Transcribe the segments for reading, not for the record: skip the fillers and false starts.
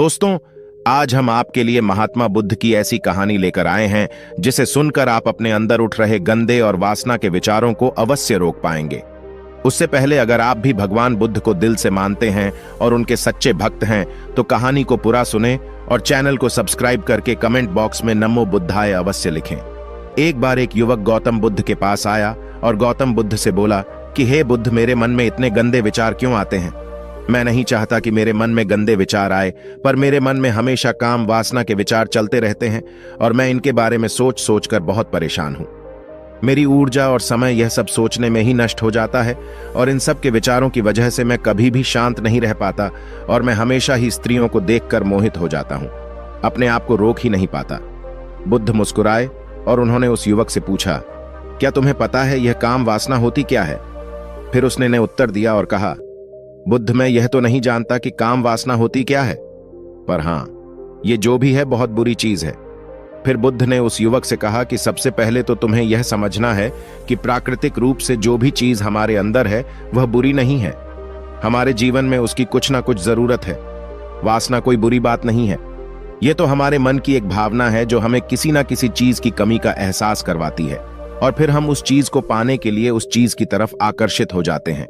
दोस्तों, आज हम आपके लिए महात्मा बुद्ध की ऐसी कहानी लेकर आए हैं जिसे सुनकर आप अपने अंदर उठ रहे गंदे और वासना के विचारों को अवश्य रोक पाएंगे। उससे पहले अगर आप भी भगवान बुद्ध को दिल से मानते हैं और उनके सच्चे भक्त हैं तो कहानी को पूरा सुने और चैनल को सब्सक्राइब करके कमेंट बॉक्स में नमो बुद्धाय अवश्य लिखें। एक बार एक युवक गौतम बुद्ध के पास आया और गौतम बुद्ध से बोला कि हे बुद्ध, मेरे मन में इतने गंदे विचार क्यों आते हैं? मैं नहीं चाहता कि मेरे मन में गंदे विचार आए, पर मेरे मन में हमेशा काम वासना के विचार चलते रहते हैं और मैं इनके बारे में सोच सोच कर बहुत परेशान हूं। मेरी ऊर्जा और समय यह सब सोचने में ही नष्ट हो जाता है और इन सब के विचारों की वजह से मैं कभी भी शांत नहीं रह पाता और मैं हमेशा ही स्त्रियों को देखकर मोहित हो जाता हूं, अपने आप को रोक ही नहीं पाता। बुद्ध मुस्कुराए और उन्होंने उस युवक से पूछा, क्या तुम्हें पता है यह काम वासना होती क्या है? फिर उसने ने उत्तर दिया और कहा, बुद्ध, मैं यह तो नहीं जानता कि काम वासना होती क्या है, पर हां, ये जो भी है बहुत बुरी चीज है। फिर बुद्ध ने उस युवक से कहा कि सबसे पहले तो तुम्हें यह समझना है कि प्राकृतिक रूप से जो भी चीज हमारे अंदर है वह बुरी नहीं है। हमारे जीवन में उसकी कुछ ना कुछ जरूरत है। वासना कोई बुरी बात नहीं है। यह तो हमारे मन की एक भावना है जो हमें किसी ना किसी चीज की कमी का एहसास करवाती है और फिर हम उस चीज को पाने के लिए उस चीज की तरफ आकर्षित हो जाते हैं।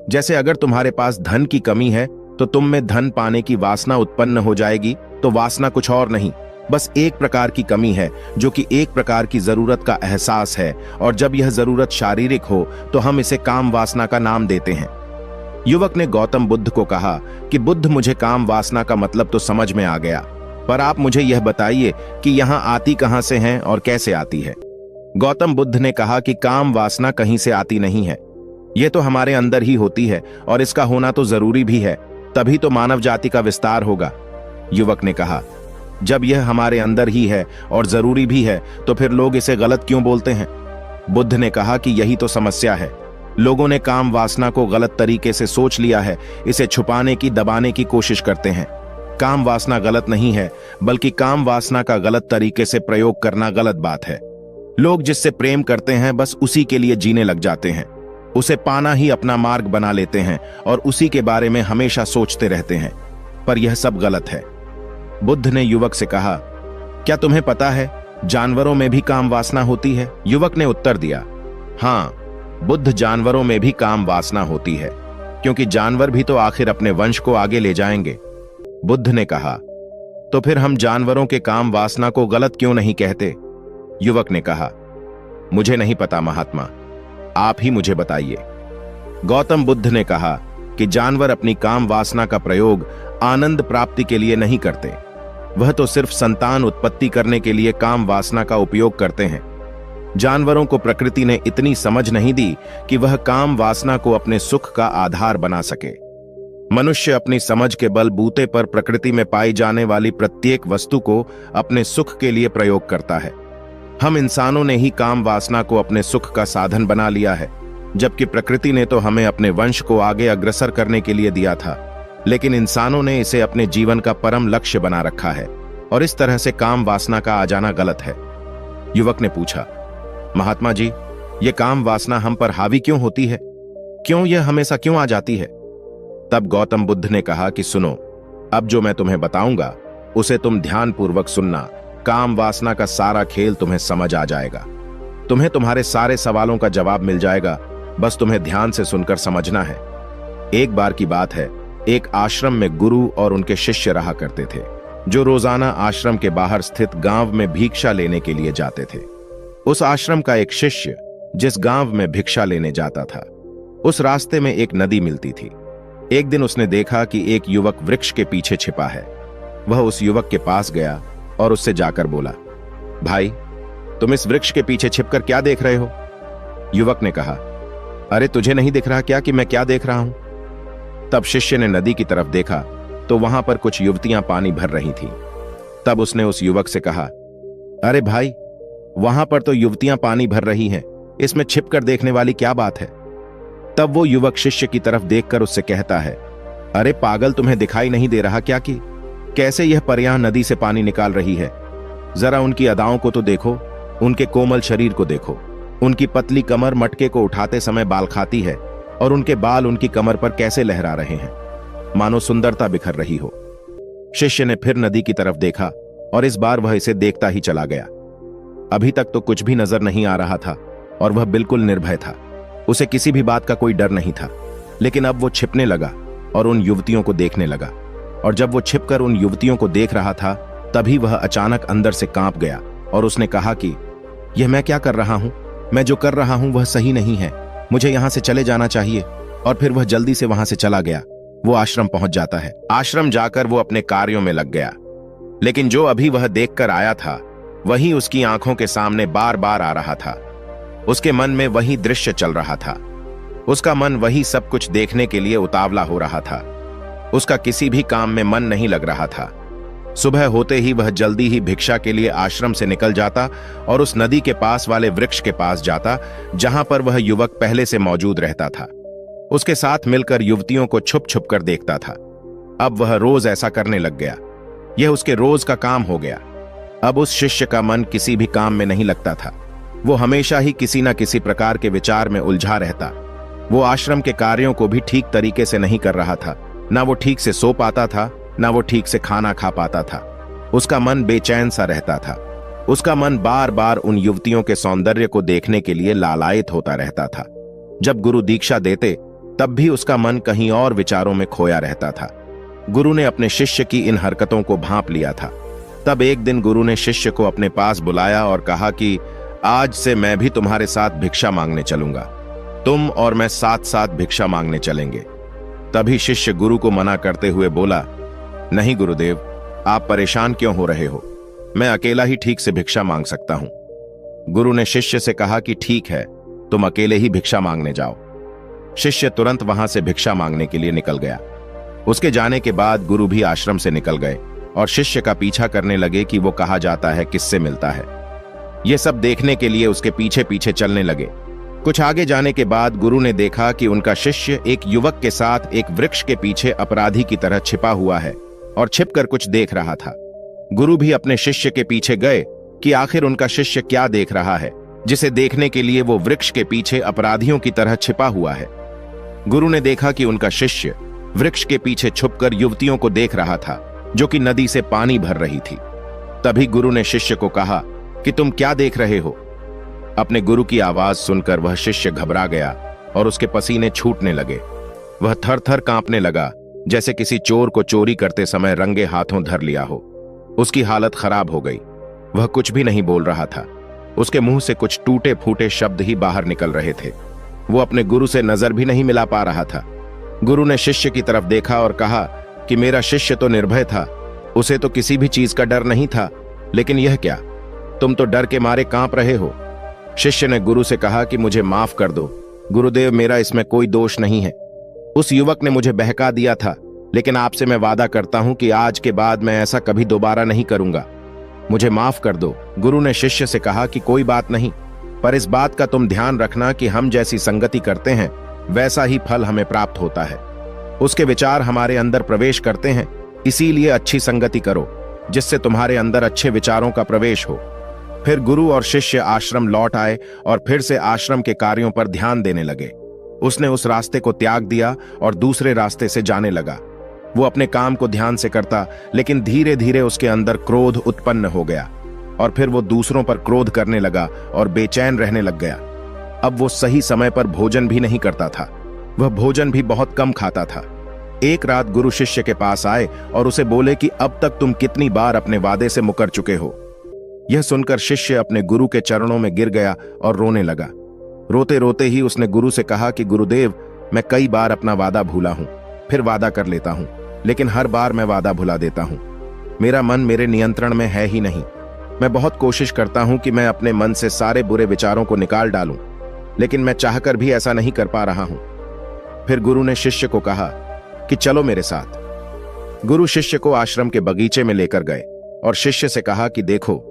जैसे अगर तुम्हारे पास धन की कमी है तो तुम में धन पाने की वासना उत्पन्न हो जाएगी। तो वासना कुछ और नहीं, बस एक प्रकार की कमी है जो कि एक प्रकार की जरूरत का एहसास है, और जब यह जरूरत शारीरिक हो तो हम इसे काम वासना का नाम देते हैं। युवक ने गौतम बुद्ध को कहा कि बुद्ध, मुझे काम वासना का मतलब तो समझ में आ गया, पर आप मुझे यह बताइए कि यहां आती कहां से है और कैसे आती है? गौतम बुद्ध ने कहा कि काम वासना कहीं से आती नहीं है, यह तो हमारे अंदर ही होती है और इसका होना तो जरूरी भी है, तभी तो मानव जाति का विस्तार होगा। युवक ने कहा, जब यह हमारे अंदर ही है और जरूरी भी है तो फिर लोग इसे गलत क्यों बोलते हैं? बुद्ध ने कहा कि यही तो समस्या है। लोगों ने काम वासना को गलत तरीके से सोच लिया है, इसे छुपाने की, दबाने की कोशिश करते हैं। काम वासना गलत नहीं है, बल्कि काम वासना का गलत तरीके से प्रयोग करना गलत बात है। लोग जिससे प्रेम करते हैं बस उसी के लिए जीने लग जाते हैं, उसे पाना ही अपना मार्ग बना लेते हैं और उसी के बारे में हमेशा सोचते रहते हैं, पर यह सब गलत है। बुद्ध ने युवक से कहा, क्या तुम्हें पता है जानवरों में भी काम वासना होती है? युवक ने उत्तर दिया, हां बुद्ध, जानवरों में भी काम वासना होती है, क्योंकि जानवर भी तो आखिर अपने वंश को आगे ले जाएंगे। बुद्ध ने कहा, तो फिर हम जानवरों के काम वासना को गलत क्यों नहीं कहते? युवक ने कहा, मुझे नहीं पता महात्मा, आप ही मुझे बताइए। गौतम बुद्ध ने कहा कि जानवर अपनी काम वासना का प्रयोग आनंद प्राप्ति के लिए नहीं करते, वह तो सिर्फ संतान उत्पत्ति करने के लिए काम वासना का उपयोग करते हैं। जानवरों को प्रकृति ने इतनी समझ नहीं दी कि वह काम वासना को अपने सुख का आधार बना सके। मनुष्य अपनी समझ के बलबूते पर प्रकृति में पाई जाने वाली प्रत्येक वस्तु को अपने सुख के लिए प्रयोग करता है। हम इंसानों ने ही काम वासना को अपने सुख का साधन बना लिया है, जबकि प्रकृति ने तो हमें अपने वंश को आगे अग्रसर करने के लिए दिया था, लेकिन इंसानों ने इसे अपने जीवन का परम लक्ष्य बना रखा है और इस तरह से काम वासना का आ जाना गलत है। युवक ने पूछा, महात्मा जी, ये काम वासना हम पर हावी क्यों होती है? क्यों यह हमेशा क्यों आ जाती है? तब गौतम बुद्ध ने कहा कि सुनो, अब जो मैं तुम्हें बताऊंगा उसे तुम ध्यानपूर्वक सुनना। काम वासना का सारा खेल तुम्हें समझ आ जाएगा, तुम्हें तुम्हारे सारे सवालों का जवाब मिल जाएगा, बस तुम्हें ध्यान से सुनकर समझना है। एक बार की बात है, एक आश्रम में गुरु और उनके शिष्य रहा करते थे, जो रोजाना आश्रम के बाहर स्थित गांव में भिक्षा लेने के लिए जाते थे। उस आश्रम का एक शिष्य जिस गांव में भिक्षा लेने जाता था, उस रास्ते में एक नदी मिलती थी। एक दिन उसने देखा कि एक युवक वृक्ष के पीछे छिपा है। वह उस युवक के पास गया और उससे जाकर बोला, भाई, तुम इस वृक्ष के पीछे छिपकर क्या देख रहे हो? युवक ने कहा, अरे तुझे नहीं दिख रहा क्या कि मैं क्या देख रहा हूं? तब शिष्य ने नदी की तरफ देखा तो वहां पर कुछ युवतियां पानी भर रही थीं। तब उसने उस युवक से कहा, अरे भाई, वहां पर तो युवतियां पानी भर रही हैं, इसमें छिपकर देखने वाली क्या बात है? तब वो युवक शिष्य की तरफ देखकर उससे कहता है, अरे पागल, तुम्हें दिखाई नहीं दे रहा क्या कि कैसे यह परियां नदी से पानी निकाल रही है? जरा उनकी अदाओं को तो देखो, उनके कोमल शरीर को देखो, उनकी पतली कमर मटके को उठाते समय बाल खाती है और उनके बाल उनकी कमर पर कैसे लहरा रहे हैं, मानो सुंदरता बिखर रही हो। शिष्य ने फिर नदी की तरफ देखा और इस बार वह इसे देखता ही चला गया। अभी तक तो कुछ भी नजर नहीं आ रहा था और वह बिल्कुल निर्भय था। उसे किसी भी बात का कोई डर नहीं था। लेकिन अब वो छिपने लगा और उन युवतियों को देखने लगा। और जब वो छिपकर उन युवतियों को देख रहा था, तभी वह अचानक अंदर से कांप गया और उसने कहा कि यह मैं क्या कर रहा हूं? मैं जो कर रहा हूं वह सही नहीं है। मुझे यहां से चले जाना चाहिए। और फिर वह जल्दी से वहां से चला गया। वो आश्रम पहुंच जाता है। आश्रम जाकर वो अपने कार्यों में लग गया। लेकिन जो अभी वह देखकर आया था वही उसकी आंखों के सामने बार बार आ रहा था। उसके मन में वही दृश्य चल रहा था। उसका मन वही सब कुछ देखने के लिए उतावला हो रहा था। उसका किसी भी काम में मन नहीं लग रहा था। सुबह होते ही वह जल्दी ही भिक्षा के लिए आश्रम से निकल जाता और उस नदी के पास वाले वृक्ष के पास जाता जहां पर वह युवक पहले से मौजूद रहता था। उसके साथ मिलकर युवतियों को छुप छुप कर देखता था। अब वह रोज ऐसा करने लग गया। यह उसके रोज का काम हो गया। अब उस शिष्य का मन किसी भी काम में नहीं लगता था। वो हमेशा ही किसी न किसी प्रकार के विचार में उलझा रहता। वो आश्रम के कार्यों को भी ठीक तरीके से नहीं कर रहा था। ना वो ठीक से सो पाता था, ना वो ठीक से खाना खा पाता था। उसका मन बेचैन सा रहता था। उसका मन बार बार उन युवतियों के सौंदर्य को देखने के लिए लालायित होता रहता था। जब गुरु दीक्षा देते तब भी उसका मन कहीं और विचारों में खोया रहता था। गुरु ने अपने शिष्य की इन हरकतों को भांप लिया था। तब एक दिन गुरु ने शिष्य को अपने पास बुलाया और कहा कि आज से मैं भी तुम्हारे साथ भिक्षा मांगने चलूंगा। तुम और मैं साथ साथ भिक्षा मांगने चलेंगे। तभी शिष्य गुरु को मना करते हुए बोला, नहीं गुरुदेव, आप परेशान क्यों हो रहे हो? मैं अकेला ही ठीक से भिक्षा मांग सकता हूं। गुरु ने शिष्य से कहा कि ठीक है, तुम अकेले ही भिक्षा मांगने जाओ। शिष्य तुरंत वहां से भिक्षा मांगने के लिए निकल गया। उसके जाने के बाद गुरु भी आश्रम से निकल गए और शिष्य का पीछा करने लगे कि वो कहा जाता है, किससे मिलता है। ये सब देखने के लिए उसके पीछे पीछे चलने लगे। कुछ आगे जाने के बाद गुरु ने देखा कि उनका शिष्य एक युवक के साथ एक वृक्ष के पीछे अपराधी की तरह छिपा हुआ है और छिपकर कुछ देख रहा था। गुरु भी अपने शिष्य के पीछे गए कि आखिर उनका शिष्य क्या देख रहा है, जिसे देखने के लिए वो वृक्ष के पीछे अपराधियों की तरह छिपा हुआ है। गुरु ने देखा कि उनका शिष्य वृक्ष के पीछे छुपकर युवतियों को देख रहा था जो कि नदी से पानी भर रही थी। तभी गुरु ने शिष्य को कहा कि तुम क्या देख रहे हो? अपने गुरु की आवाज सुनकर वह शिष्य घबरा गया और उसके पसीने छूटने लगे। वह थर थर कांपने लगा, जैसे किसी चोर को चोरी करते समय रंगे हाथों धर लिया हो। उसकी हालत खराब हो गई। वह कुछ भी नहीं बोल रहा था। उसके मुंह से कुछ टूटे फूटे शब्द ही बाहर निकल रहे थे। वो अपने गुरु से नजर भी नहीं मिला पा रहा था। गुरु ने शिष्य की तरफ देखा और कहा कि मेरा शिष्य तो निर्भय था, उसे तो किसी भी चीज का डर नहीं था, लेकिन यह क्या, तुम तो डर के मारे कांप रहे हो। शिष्य ने गुरु से कहा कि मुझे माफ कर दो गुरुदेव, मेरा इसमें कोई दोष नहीं है। उस युवक ने मुझे बहका दिया था, लेकिन आपसे मैं वादा करता हूं कि आज के बाद मैं ऐसा कभी दोबारा नहीं करूंगा। मुझे माफ कर दो। गुरु ने शिष्य से कहा कि कोई बात नहीं, पर इस बात का तुम ध्यान रखना कि हम जैसी संगति करते हैं वैसा ही फल हमें प्राप्त होता है। उसके विचार हमारे अंदर प्रवेश करते हैं, इसीलिए अच्छी संगति करो जिससे तुम्हारे अंदर अच्छे विचारों का प्रवेश हो। फिर गुरु और शिष्य आश्रम लौट आए और फिर से आश्रम के कार्यों पर ध्यान देने लगे। उसने उस रास्ते को त्याग दिया और दूसरे रास्ते से जाने लगा। वो अपने काम को ध्यान से करता, लेकिन धीरे धीरे उसके अंदर क्रोध उत्पन्न हो गया और फिर वो दूसरों पर क्रोध करने लगा और बेचैन रहने लग गया। अब वो सही समय पर भोजन भी नहीं करता था। वह भोजन भी बहुत कम खाता था। एक रात गुरु शिष्य के पास आए और उसे बोले कि अब तक तुम कितनी बार अपने वादे से मुकर चुके हो। यह सुनकर शिष्य अपने गुरु के चरणों में गिर गया और रोने लगा। रोते रोते ही उसने गुरु से कहा कि गुरुदेव, मैं कई बार अपना वादा भूला हूं, फिर वादा कर लेता हूं, लेकिन हर बार मैं वादा भुला देता हूं। मेरा मन मेरे नियंत्रण में है ही नहीं। मैं बहुत कोशिश करता हूं कि मैं अपने मन से सारे बुरे विचारों को निकाल डालूं, लेकिन मैं चाहकर भी ऐसा नहीं कर पा रहा हूं। फिर गुरु ने शिष्य को कहा कि चलो मेरे साथ। गुरु शिष्य को आश्रम के बगीचे में लेकर गए और शिष्य से कहा कि देखो,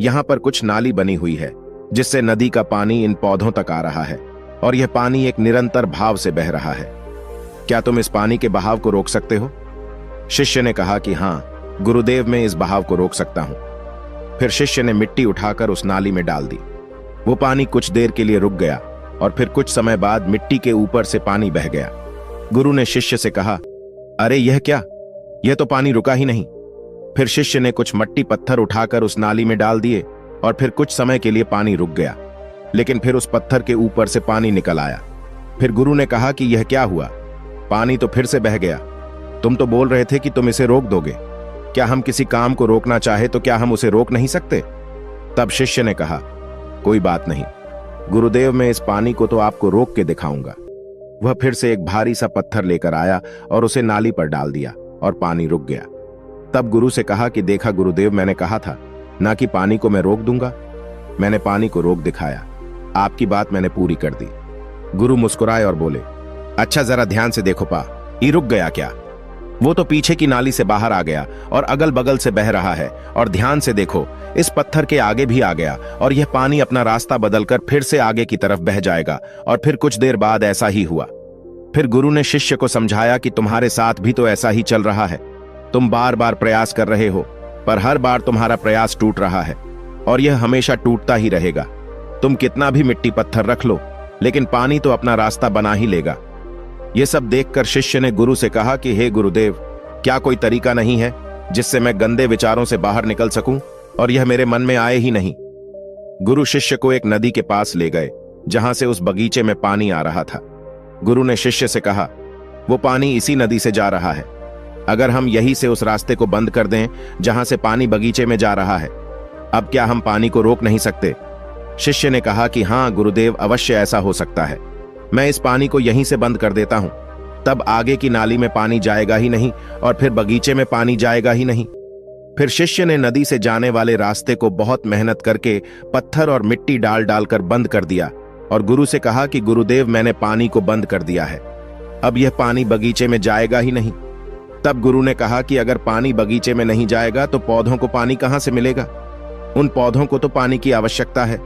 यहां पर कुछ नाली बनी हुई है जिससे नदी का पानी इन पौधों तक आ रहा है और यह पानी एक निरंतर भाव से बह रहा है। क्या तुम इस पानी के बहाव को रोक सकते हो? शिष्य ने कहा कि हां गुरुदेव, मैं इस बहाव को रोक सकता हूं। फिर शिष्य ने मिट्टी उठाकर उस नाली में डाल दी। वो पानी कुछ देर के लिए रुक गया और फिर कुछ समय बाद मिट्टी के ऊपर से पानी बह गया। गुरु ने शिष्य से कहा, अरे यह क्या, यह तो पानी रुका ही नहीं, फिर शिष्य ने कुछ मट्टी पत्थर उठाकर उस नाली में डाल दिए और फिर कुछ समय के लिए पानी रुक गया, लेकिन फिर उस पत्थर के ऊपर से पानी निकल आया। फिर गुरु ने कहा कि यह क्या हुआ? पानी तो फिर से बह गया। तुम तो बोल रहे थे कि तुम इसे रोक दोगे। क्या हम किसी काम को रोकना चाहे तो क्या हम उसे रोक नहीं सकते? तब शिष्य ने कहा, कोई बात नहीं गुरुदेव, मैं इस पानी को तो आपको रोक के दिखाऊंगा। वह फिर से एक भारी सा पत्थर लेकर आया और उसे नाली पर डाल दिया और पानी रुक गया। तब गुरु से कहा कि देखा गुरुदेव, मैंने कहा था ना कि पानी को मैं रोक दूंगा। मैंने पानी को रोक दिखाया, आपकी बात मैंने पूरी कर दी। गुरु मुस्कुराए और बोले, अच्छा जरा ध्यान से देखो पा, ये रुक गया क्या? वो तो पीछे की नाली से बाहर आ गया और अगल बगल से बह रहा है। और ध्यान से देखो, इस पत्थर के आगे भी आ गया और यह पानी अपना रास्ता बदलकर फिर से आगे की तरफ बह जाएगा। और फिर कुछ देर बाद ऐसा ही हुआ। फिर गुरु ने शिष्य को समझाया कि तुम्हारे साथ भी तो ऐसा ही चल रहा है। तुम बार बार प्रयास कर रहे हो, पर हर बार तुम्हारा प्रयास टूट रहा है और यह हमेशा टूटता ही रहेगा। तुम कितना भी मिट्टी पत्थर रख लो, लेकिन पानी तो अपना रास्ता बना ही लेगा। यह सब देखकर शिष्य ने गुरु से कहा कि हे गुरुदेव, क्या कोई तरीका नहीं है जिससे मैं गंदे विचारों से बाहर निकल सकूं और यह मेरे मन में आए ही नहीं? गुरु शिष्य को एक नदी के पास ले गए जहां से उस बगीचे में पानी आ रहा था। गुरु ने शिष्य से कहा, वो पानी इसी नदी से जा रहा है। अगर हम यहीं से उस रास्ते को बंद कर दें जहां से पानी बगीचे में जा रहा है, अब क्या हम पानी को रोक नहीं सकते? शिष्य ने कहा कि हां गुरुदेव, अवश्य ऐसा हो सकता है। मैं इस पानी को यहीं से बंद कर देता हूं, तब आगे की नाली में पानी जाएगा ही नहीं और फिर बगीचे में पानी जाएगा ही नहीं। फिर शिष्य ने नदी से जाने वाले रास्ते को बहुत मेहनत करके पत्थर और मिट्टी डाल डालकर बंद कर दिया और गुरु से कहा कि गुरुदेव, मैंने पानी को बंद कर दिया है, अब यह पानी बगीचे में जाएगा ही नहीं। तब गुरु ने कहा कि अगर पानी बगीचे में नहीं जाएगा तो पौधों को पानी कहां से मिलेगा? उन पौधों को तो पानी की आवश्यकता है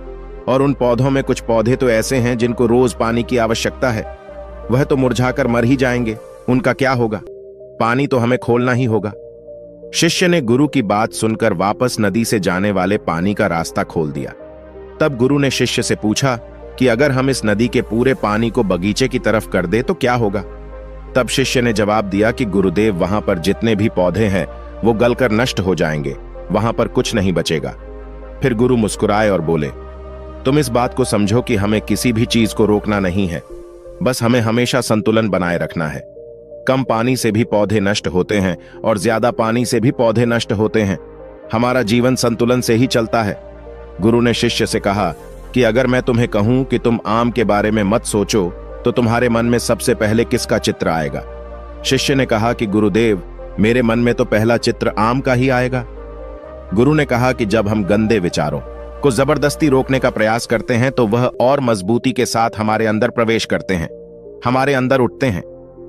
और उन पौधों में कुछ पौधे तो ऐसे हैं जिनको रोज पानी की आवश्यकता है। वह तो मुरझाकर मर ही जाएंगे, उनका क्या होगा? पानी तो हमें खोलना ही होगा। शिष्य ने गुरु की बात सुनकर वापस नदी से जाने वाले पानी का रास्ता खोल दिया। तब गुरु ने शिष्य से पूछा कि अगर हम इस नदी के पूरे पानी को बगीचे की तरफ कर दे तो क्या होगा? तब शिष्य ने जवाब दिया कि गुरुदेव, वहां पर जितने भी पौधे हैं वो गलकर नष्ट हो जाएंगे, वहां पर कुछ नहीं बचेगा। फिर गुरु मुस्कुराए और बोले, तुम इस बात को समझो कि हमें किसी भी चीज को रोकना नहीं है, बस हमें हमेशा संतुलन बनाए रखना है। कम पानी से भी पौधे नष्ट होते हैं और ज्यादा पानी से भी पौधे नष्ट होते हैं। हमारा जीवन संतुलन से ही चलता है। गुरु ने शिष्य से कहा कि अगर मैं तुम्हें कहूं कि तुम आम के बारे में मत सोचो तो तुम्हारे मन में सबसे पहले किसका चित्र आएगा? शिष्य ने कहा कि गुरुदेव, मेरे मन में तो पहला चित्र आम का ही आएगा। गुरु ने कहा कि जब हम गंदे विचारों को जबरदस्ती रोकने का प्रयास करते हैं तो वह और मजबूती के साथ हमारे अंदर प्रवेश करते हैं, हमारे अंदर उठते हैं।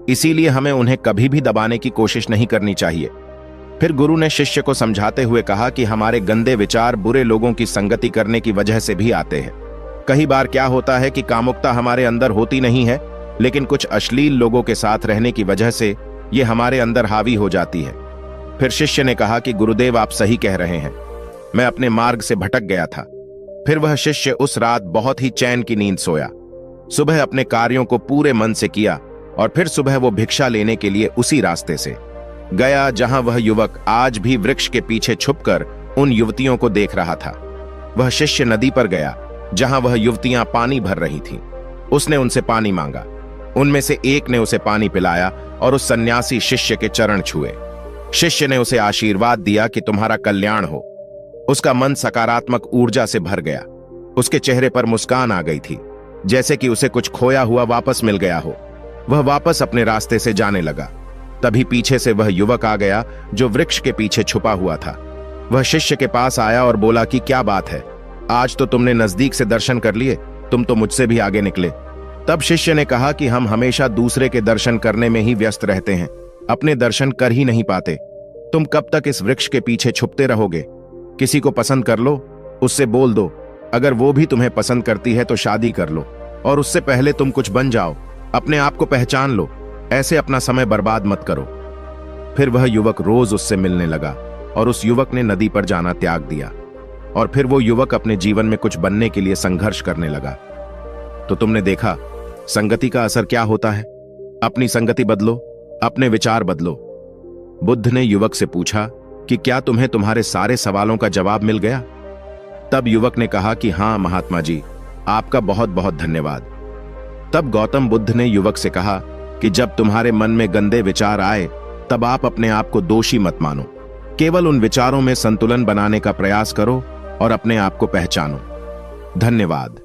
इसीलिए हमें उन्हें कभी भी दबाने की कोशिश नहीं करनी चाहिए। फिर गुरु ने शिष्य को समझाते हुए कहा कि हमारे गंदे विचार बुरे लोगों की संगति करने की वजह से भी आते हैं। कई बार क्या होता है कि कामुकता हमारे अंदर होती नहीं है, लेकिन कुछ अश्लील लोगों के साथ रहने की वजह से ये हमारे अंदर हावी हो जाती है। फिर शिष्य ने कहा कि गुरुदेव, आप सही कह रहे हैं, मैं अपने मार्ग से भटक गया था। फिर वह शिष्य उस रात बहुत ही चैन की नींद सोया। सुबह अपने कार्यों को पूरे मन से किया और फिर सुबह वो भिक्षा लेने के लिए उसी रास्ते से गया जहां वह युवक आज भी वृक्ष के पीछे छुपकर उन युवतियों को देख रहा था। वह शिष्य नदी पर गया जहां वह युवतियां पानी भर रही थीं। उसने उनसे पानी मांगा। उनमें से एक ने उसे पानी पिलाया और उस सन्यासी शिष्य के चरण छुए। शिष्य ने उसे आशीर्वाद दिया कि तुम्हारा कल्याण हो। उसका मन सकारात्मक ऊर्जा से भर गया। उसके चेहरे पर मुस्कान आ गई थी, जैसे कि उसे कुछ खोया हुआ वापस मिल गया हो। वह वापस अपने रास्ते से जाने लगा। तभी पीछे से वह युवक आ गया जो वृक्ष के पीछे छुपा हुआ था। वह शिष्य के पास आया और बोला कि क्या बात है, आज तो तुमने नजदीक से दर्शन कर लिए, तुम तो मुझसे भी आगे निकले। तब शिष्य ने कहा कि हम हमेशा दूसरे के दर्शन करने में ही व्यस्त रहते हैं, अपने दर्शन कर ही नहीं पाते। तुम कब तक इस वृक्ष के पीछे छुपते रहोगे? किसी को पसंद कर लो, उससे बोल दो। अगर वो भी तुम्हें पसंद करती है तो शादी कर लो, और उससे पहले तुम कुछ बन जाओ, अपने आप को पहचान लो। ऐसे अपना समय बर्बाद मत करो। फिर वह युवक रोज उससे मिलने लगा और उस युवक ने नदी पर जाना त्याग दिया। और फिर वो युवक अपने जीवन में कुछ बनने के लिए संघर्ष करने लगा। तो तुमने देखा संगति का असर क्या होता है। अपनी संगति बदलो, अपने विचार बदलो। बुद्ध ने युवक से पूछा कि क्या तुम्हें तुम्हारे सारे सवालों का जवाब मिल गया? तब युवक ने कहा कि हाँ महात्मा जी, आपका बहुत बहुत धन्यवाद। तब गौतम बुद्ध ने युवक से कहा कि जब तुम्हारे मन में गंदे विचार आए तब आप अपने आप को दोषी मत मानो, केवल उन विचारों में संतुलन बनाने का प्रयास करो और अपने आप को पहचानो। धन्यवाद।